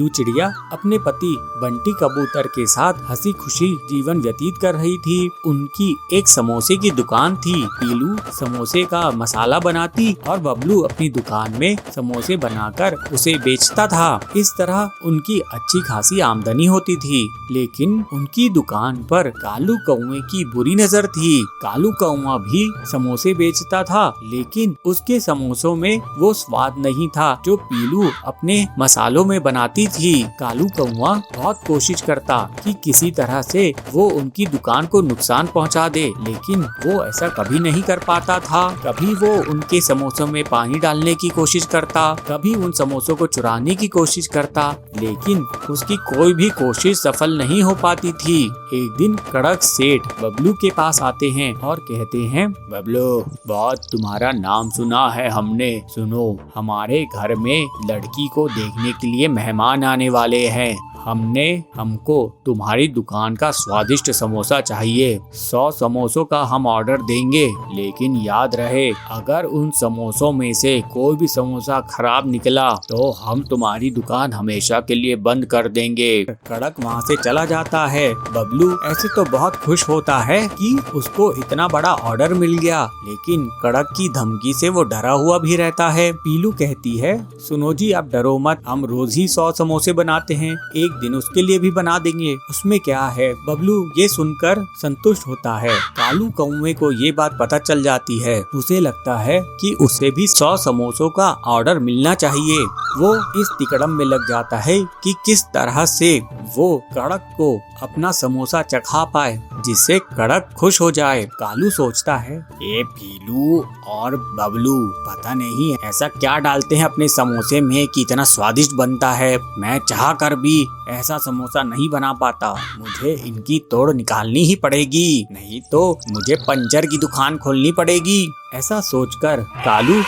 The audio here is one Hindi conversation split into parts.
पीलू चिड़िया अपने पति बंटी कबूतर के साथ हंसी खुशी जीवन व्यतीत कर रही थी। उनकी एक समोसे की दुकान थी। पीलू समोसे का मसाला बनाती और बबलू अपनी दुकान में समोसे बनाकर उसे बेचता था। इस तरह उनकी अच्छी खासी आमदनी होती थी। लेकिन उनकी दुकान पर कालू कौवे की बुरी नजर थी। कालू कौवा भी समोसे बेचता था, लेकिन उसके समोसों में वो स्वाद नहीं था जो पीलू अपने मसालों में बनाती थी। कालू कौवा बहुत कोशिश करता कि किसी तरह से वो उनकी दुकान को नुकसान पहुंचा दे, लेकिन वो ऐसा कभी नहीं कर पाता था। कभी वो उनके समोसों में पानी डालने की कोशिश करता, कभी उन समोसों को चुराने की कोशिश करता, लेकिन उसकी कोई भी कोशिश सफल नहीं हो पाती थी। एक दिन कड़क सेठ बबलू के पास आते हैं और कहते हैं, बबलू, बहुत तुम्हारा नाम सुना है हमने। सुनो, हमारे घर में लड़की को देखने के लिए मेहमान आने वाले हैं। हमको तुम्हारी दुकान का स्वादिष्ट समोसा चाहिए। 100 समोसों का हम ऑर्डर देंगे, लेकिन याद रहे, अगर उन समोसों में से कोई भी समोसा खराब निकला तो हम तुम्हारी दुकान हमेशा के लिए बंद कर देंगे। कड़क वहाँ से चला जाता है। बबलू ऐसे तो बहुत खुश होता है कि उसको इतना बड़ा ऑर्डर मिल गया, लेकिन कड़क की धमकी से वो डरा हुआ भी रहता है। पीलू कहती है, सुनो जी, आप डरो मत, हम रोज ही 100 समोसे बनाते हैं, एक दिन उसके लिए भी बना देंगे, उसमें क्या है। बबलू ये सुनकर संतुष्ट होता है। कालू कौवे को ये बात पता चल जाती है। उसे लगता है कि उसे भी 100 समोसों का ऑर्डर मिलना चाहिए। वो इस तिकड़म में लग जाता है कि किस तरह से वो कड़क को अपना समोसा चखा पाए, जिससे कड़क खुश हो जाए। कालू सोचता है, ये पीलू और बबलू पता नहीं ऐसा क्या डालते हैं अपने समोसे में कि इतना स्वादिष्ट बनता है। मैं चाह कर भी ऐसा समोसा नहीं बना पाता। मुझे इनकी तोड़ निकालनी ही पड़ेगी, नहीं तो मुझे पंचर की दुकान खोलनी पड़ेगी। ऐसा सोचकर कालू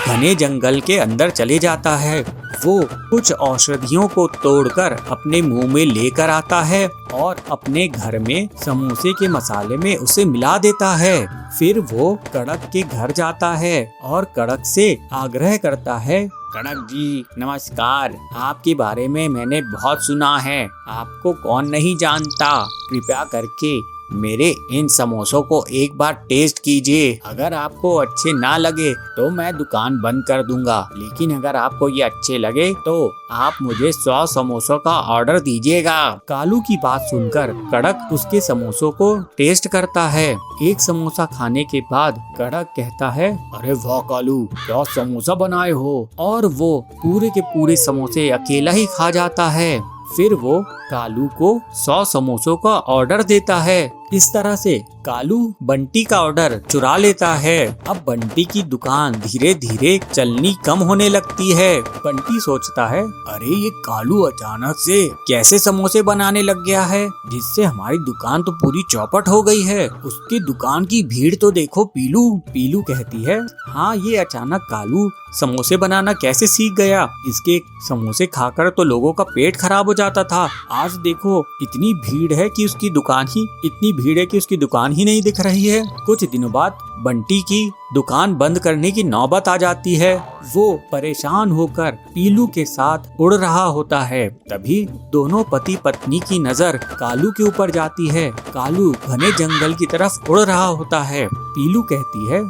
घने जंगल के अंदर चले जाता है। वो कुछ औषधियों को तोड़कर अपने मुंह में लेकर आता है और अपने घर में समोसे के मसाले में उसे मिला देता है। फिर वो कड़क के घर जाता है और कड़क से आग्रह करता है, कड़क जी नमस्कार, आपके बारे में मैंने बहुत सुना है, आपको कौन नहीं जानता। कृपया करके मेरे इन समोसों को एक बार टेस्ट कीजिए। अगर आपको अच्छे ना लगे तो मैं दुकान बंद कर दूंगा, लेकिन अगर आपको ये अच्छे लगे तो आप मुझे 100 समोसों का ऑर्डर दीजिएगा। कालू की बात सुनकर कड़क उसके समोसों को टेस्ट करता है। एक समोसा खाने के बाद कड़क कहता है, अरे वाह कालू, क्या समोसा बनाए हो। और वो पूरे के पूरे समोसे अकेला ही खा जाता है। फिर वो कालू को 100 समोसों का ऑर्डर देता है। इस तरह से कालू बंटी का ऑर्डर चुरा लेता है। अब बंटी की दुकान धीरे धीरे चलनी कम होने लगती है। बंटी सोचता है, अरे ये कालू अचानक से कैसे समोसे बनाने लग गया है, जिससे हमारी दुकान तो पूरी चौपट हो गई है। उसकी दुकान की भीड़ तो देखो। पीलू कहती है, हाँ, ये अचानक कालू समोसे बनाना कैसे सीख गया। इसके समोसे खाकर तो लोगों का पेट खराब हो जाता था। आज देखो इतनी भीड़ है कि उसकी दुकान ही नहीं दिख रही है। कुछ दिनों बाद बंटी की दुकान बंद करने की नौबत आ जाती है। वो परेशान होकर पीलू के साथ उड़ रहा होता है। तभी दोनों पति पत्नी की नजर कालू के ऊपर जाती है। कालू घने जंगल की तरफ उड़ रहा होता है। पीलू कहती है,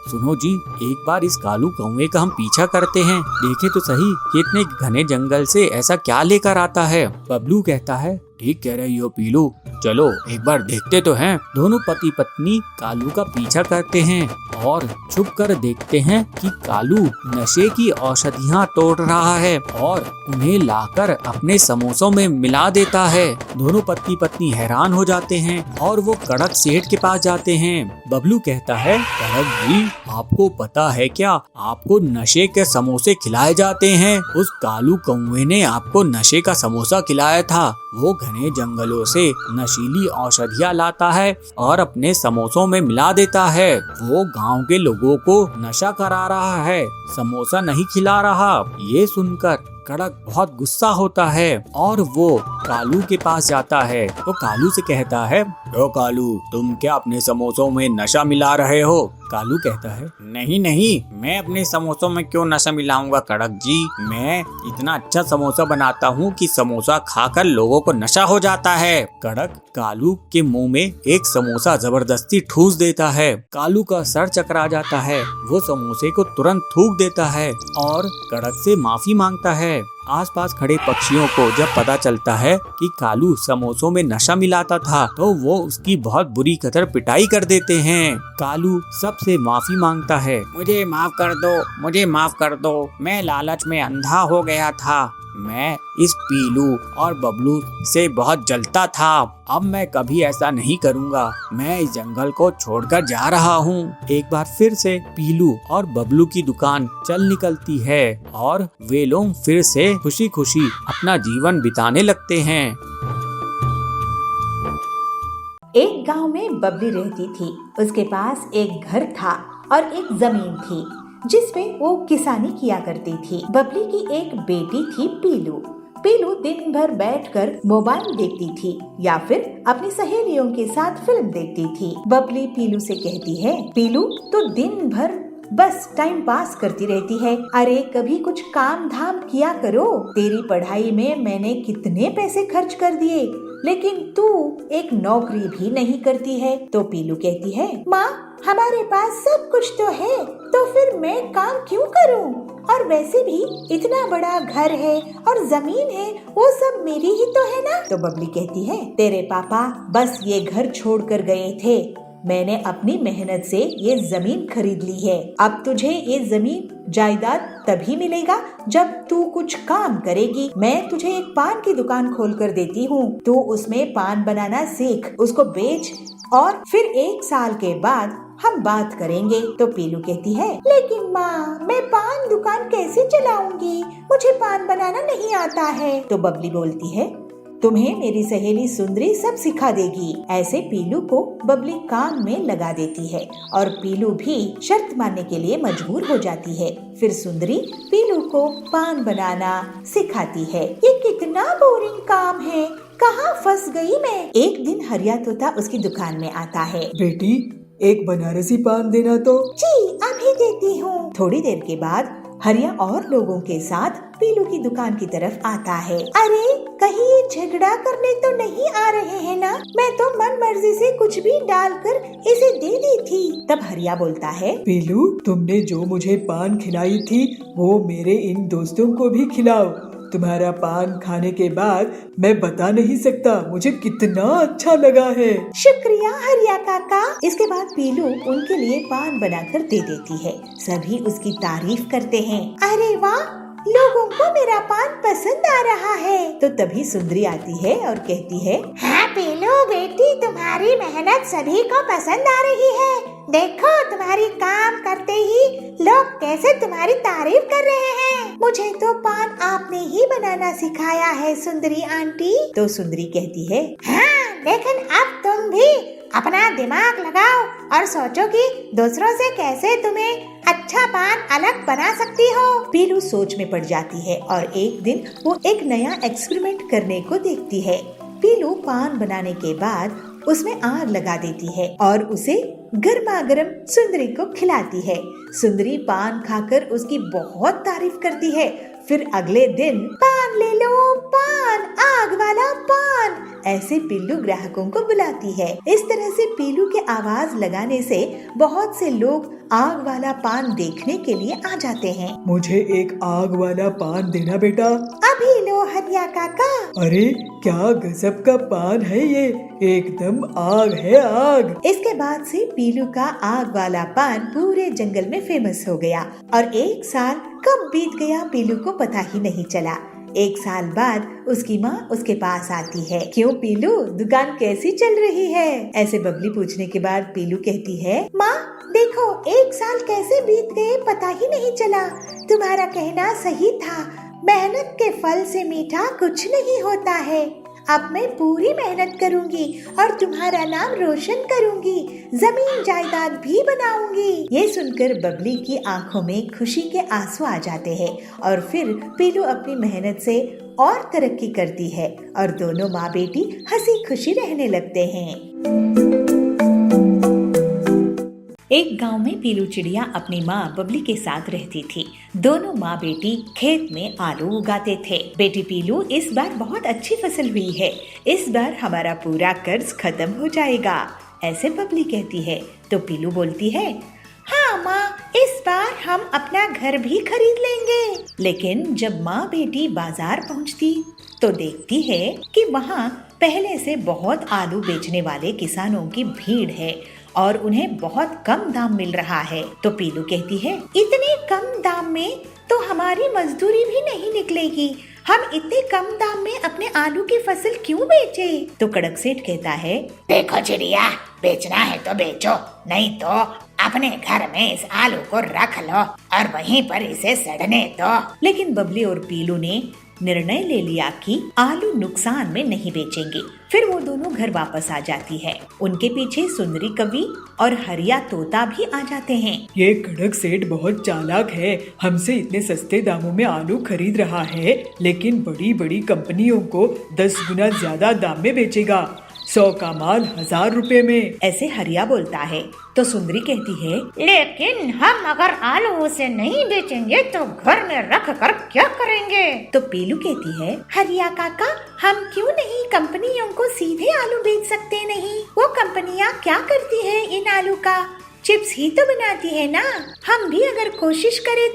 सुनो जी, एक बार इस कालू कौवे का हम पीछा करते हैं, देखे तो सही कि इतने घने जंगल से ऐसा क्या लेकर आता है। बबलू कहता है, ठीक कह रही हो पीलू, चलो एक बार देखते तो हैं। दोनों पति पत्नी कालू का पीछा करते हैं और छुप कर देखते हैं कि कालू नशे की औषधियाँ तोड़ रहा है और उन्हें लाकर अपने समोसों में मिला देता है। दोनों पति पत्नी हैरान हो जाते हैं और वो कड़क सेठ के पास जाते हैं। बबलू कहता है, कड़क जी, आपको पता है क्या, आपको नशे के समोसे खिलाए जाते हैं। उस कालू कौवे ने आपको नशे का समोसा खिलाया था। वो घने जंगलों से नशीली औषधियाँ लाता है और अपने समोसों में मिला देता है। वो गांव के लोगों को नशा करा रहा है, समोसा नहीं खिला रहा। ये सुनकर कड़क बहुत गुस्सा होता है और वो कालू के पास जाता है। वो कालू से कहता है, ओ कालू, तुम क्या अपने समोसों में नशा मिला रहे हो? कालू कहता है, नहीं नहीं, मैं अपने समोसों में क्यों नशा मिलाऊंगा कड़क जी। मैं इतना अच्छा समोसा बनाता हूँ कि समोसा खाकर लोगों को नशा हो जाता है। कड़क कालू के मुंह में एक समोसा जबरदस्ती ठूस देता है। कालू का सर चकरा जाता है। वो समोसे को तुरंत थूक देता है और कड़क से माफी मांगता है। आसपास खड़े पक्षियों को जब पता चलता है कि कालू समोसों में नशा मिलाता था तो वो उसकी बहुत बुरी कदर पिटाई कर देते हैं। कालू सबसे माफी मांगता है, मुझे माफ कर दो, मुझे माफ कर दो, मैं लालच में अंधा हो गया था। मैं इस पीलू और बबलू से बहुत जलता था। अब मैं कभी ऐसा नहीं करूँगा। मैं इस जंगल को छोड़कर जा रहा हूँ। एक बार फिर से पीलू और बबलू की दुकान चल निकलती है और वे लोग फिर से खुशी खुशी अपना जीवन बिताने लगते हैं। एक गांव में बबली रहती थी। उसके पास एक घर था और एक जमीन थी जिसमें वो किसानी किया करती थी। बबली की एक बेटी थी पीलू। पीलू दिन भर बैठकर मोबाइल देखती थी या फिर अपनी सहेलियों के साथ फिल्म देखती थी। बबली पीलू से कहती है, पीलू तो दिन भर बस टाइम पास करती रहती है। अरे कभी कुछ काम धाम किया करो। तेरी पढ़ाई में मैंने कितने पैसे खर्च कर दिए, लेकिन तू एक नौकरी भी नहीं करती है। तो पीलू कहती है, माँ हमारे पास सब कुछ तो है, तो फिर मैं काम क्यों करूँ? और वैसे भी इतना बड़ा घर है और जमीन है, वो सब मेरी ही तो है ना। तो बबली कहती है, तेरे पापा बस ये घर छोड़ कर गए थे। मैंने अपनी मेहनत से ये जमीन खरीद ली है। अब तुझे ये जमीन जायदाद तभी मिलेगा जब तू कुछ काम करेगी। मैं तुझे एक पान की दुकान खोल कर देती हूँ। तू उसमें पान बनाना सीख, उसको बेच और फिर 1 साल के बाद हम बात करेंगे। तो पीलू कहती है, लेकिन माँ मैं पान दुकान कैसे चलाऊंगी? मुझे पान बनाना नहीं आता है। तो बबली बोलती है, तुम्हें मेरी सहेली सुंदरी सब सिखा देगी। ऐसे पीलू को बबली काम में लगा देती है और पीलू भी शर्त मानने के लिए मजबूर हो जाती है। फिर सुंदरी पीलू को पान बनाना सिखाती है। ये कितना बोरिंग काम है, कहाँ फंस गई मैं। एक दिन हरिया तोता उसकी दुकान में आता है। बेटी एक बनारसी पान देना तो। जी अभी देती हूँ। थोड़ी देर के बाद हरिया और लोगों के साथ पीलू की दुकान की तरफ आता है। अरे कहीं ये झगड़ा करने तो नहीं आ रहे हैं ना? मैं तो मन मर्जी से कुछ भी डालकर इसे दे दी थी। तब हरिया बोलता है, पीलू तुमने जो मुझे पान खिलाई थी वो मेरे इन दोस्तों को भी खिलाओ। तुम्हारा पान खाने के बाद मैं बता नहीं सकता मुझे कितना अच्छा लगा है। शुक्रिया हरिया काका। इसके बाद पीलू उनके लिए पान बनाकर दे देती है। सभी उसकी तारीफ करते हैं। अरे वाह, लोगों को मेरा पान पसंद आ रहा है। तो तभी सुंदरी आती है और कहती है, हाँ पीलू बेटी, तुम्हारी मेहनत सभी को पसंद आ रही है। देखो तुम्हारी काम करते ही लोग कैसे तुम्हारी तारीफ कर रहे हैं। मुझे तो पान आपने ही बनाना सिखाया है सुंदरी आंटी। तो सुंदरी कहती है, हाँ लेकिन अब तुम भी अपना दिमाग लगाओ और सोचो कि दूसरों से कैसे तुम्हें अच्छा पान अलग बना सकती हो। पीलू सोच में पड़ जाती है और एक दिन वो एक नया एक्सपेरिमेंट करने को देखती है। पीलू पान बनाने के बाद उसमें आग लगा देती है और उसे गर्मा गर्म सुंदरी को खिलाती है। सुंदरी पान खाकर उसकी बहुत तारीफ करती है। फिर अगले दिन, पान ले लो पान, आग वाला पान, ऐसे पीलू ग्राहकों को बुलाती है। इस तरह से पीलू के आवाज लगाने से बहुत से लोग आग वाला पान देखने के लिए आ जाते हैं। मुझे एक आग वाला पान देना बेटा। अभी लो हरिया काका। अरे क्या गजब का पान है ये, एकदम आग है आग। इसके बाद से पीलू का आग वाला पान पूरे जंगल में फेमस हो गया और 1 साल कब बीत गया पीलू को पता ही नहीं चला। 1 साल बाद उसकी माँ उसके पास आती है। क्यों पीलू, दुकान कैसी चल रही है? ऐसे बबली पूछने के बाद पीलू कहती है, माँ देखो 1 साल कैसे बीत गए पता ही नहीं चला। तुम्हारा कहना सही था, मेहनत के फल से मीठा कुछ नहीं होता है। अब मैं पूरी मेहनत करूंगी और तुम्हारा नाम रोशन करूंगी, जमीन जायदाद भी बनाऊंगी। ये सुनकर बबली की आंखों में खुशी के आंसू आ जाते हैं और फिर पीलू अपनी मेहनत से और तरक्की करती है और दोनों माँ बेटी हंसी खुशी रहने लगते हैं। एक गांव में पीलू चिड़िया अपनी माँ बबली के साथ रहती थी। दोनों माँ बेटी खेत में आलू उगाते थे। बेटी पीलू, इस बार बहुत अच्छी फसल हुई है, इस बार हमारा पूरा कर्ज खत्म हो जाएगा, ऐसे बबली कहती है। तो पीलू बोलती है, हाँ माँ, इस बार हम अपना घर भी खरीद लेंगे। लेकिन जब माँ बेटी बाजार पहुँचती तो देखती है कि वहाँ पहले से बहुत आलू बेचने वाले किसानों की भीड़ है और उन्हें बहुत कम दाम मिल रहा है। तो पीलू कहती है, इतने कम दाम में तो हमारी मजदूरी भी नहीं निकलेगी, हम इतने कम दाम में अपने आलू की फसल क्यों बेचे? तो कड़क सेठ कहता है, देखो चिड़िया, बेचना है तो बेचो, नहीं तो अपने घर में इस आलू को रख लो और वहीं पर इसे सड़ने दो। लेकिन बबली और पीलू ने निर्णय ले लिया कि आलू नुकसान में नहीं बेचेंगे। फिर वो दोनों घर वापस आ जाती है। उनके पीछे सुंदरी कवि और हरिया तोता भी आ जाते हैं। ये कड़क सेठ बहुत चालाक है, हमसे इतने सस्ते दामों में आलू खरीद रहा है, लेकिन बड़ी बड़ी कंपनियों को 10 गुना ज्यादा दाम में बेचेगा, 100 का माल 1000 रुपए में। ऐसे हरिया बोलता है। तो सुंदरी कहती है, लेकिन हम अगर आलू उसे नहीं बेचेंगे तो घर में रख कर क्या करेंगे? तो पीलू कहती है, हरिया काका, हम क्यों नहीं कंपनियों को सीधे आलू बेच सकते नहीं? वो कंपनियां क्या करती है इन आलू का? चिप्स ही तो बनाती है ना, हम भी अगर कोशिश करें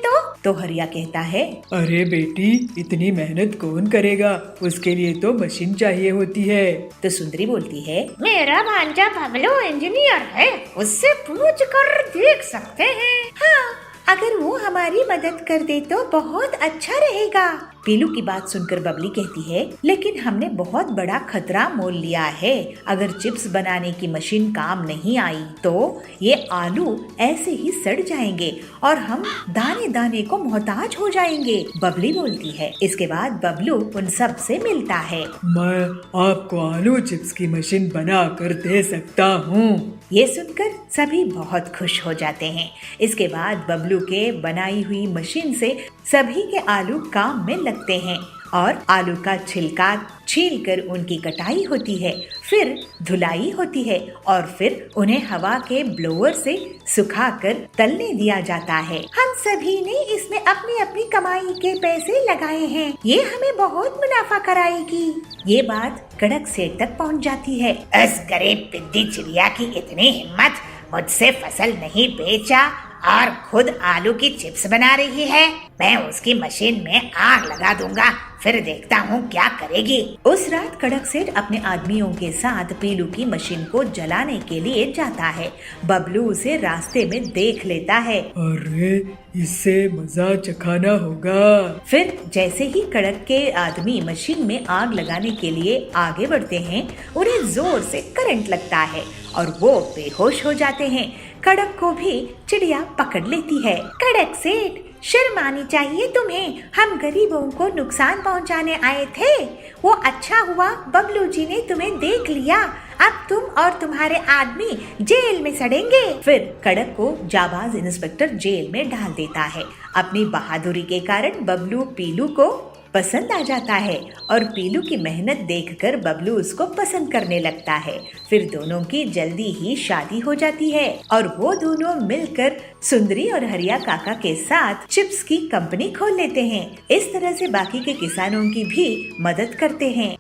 तो हरिया कहता है, अरे बेटी, इतनी मेहनत कौन करेगा, उसके लिए तो मशीन चाहिए होती है। तो सुंदरी बोलती है, मेरा भांजा बबलू इंजीनियर है, उससे पूछ कर देख सकते हैं। हाँ, अगर वो हमारी मदद कर दे तो बहुत अच्छा रहेगा। पीलू की बात सुनकर बबली कहती है, लेकिन हमने बहुत बड़ा खतरा मोल लिया है, अगर चिप्स बनाने की मशीन काम नहीं आई तो ये आलू ऐसे ही सड़ जाएंगे और हम दाने दाने को मोहताज हो जाएंगे। बबली बोलती है। इसके बाद बबलू उन सब से मिलता है। मैं आपको आलू चिप्स की मशीन बना कर दे सकता हूँ। ये सुनकर सभी बहुत खुश हो जाते हैं। इसके बाद बबलू के बनाई हुई मशीन से सभी के आलू काम में लगते हैं और आलू का छिलका छीलकर उनकी कटाई होती है, फिर धुलाई होती है और फिर उन्हें हवा के ब्लोअर से सुखाकर तलने दिया जाता है। हम सभी ने इसमें अपनी अपनी कमाई के पैसे लगाए हैं, ये हमें बहुत मुनाफा कराएगी। ये बात कड़क सेठ तक पहुंच जाती है। इस गरीब पिद्दी चिड़िया की इतनी हिम्मत, मुझसे फसल नहीं बेचा और खुद आलू की चिप्स बना रही है। मैं उसकी मशीन में आग लगा दूंगा, फिर देखता हूँ क्या करेगी। उस रात कड़क सेठ अपने आदमियों के साथ पीलू की मशीन को जलाने के लिए जाता है। बबलू उसे रास्ते में देख लेता है। अरे, इससे मजा चखाना होगा। फिर जैसे ही कड़क के आदमी मशीन में आग लगाने के लिए आगे बढ़ते हैं, उन्हें जोर से करंट लगता है और वो बेहोश हो जाते हैं। कड़क को भी चिड़िया पकड़ लेती है। कड़क सेठ, शर्म आनी चाहिए तुम्हें, हम गरीबों को नुकसान पहुंचाने आए थे। वो अच्छा हुआ बबलू जी ने तुम्हें देख लिया, अब तुम और तुम्हारे आदमी जेल में सड़ेंगे। फिर कड़क को जाबाज इंस्पेक्टर जेल में डाल देता है। अपनी बहादुरी के कारण बबलू पीलू को पसंद आ जाता है और पीलू की मेहनत देखकर बबलू उसको पसंद करने लगता है। फिर दोनों की जल्दी ही शादी हो जाती है और वो दोनों मिलकर सुंदरी और हरिया काका के साथ चिप्स की कंपनी खोल लेते हैं। इस तरह से बाकी के किसानों की भी मदद करते हैं।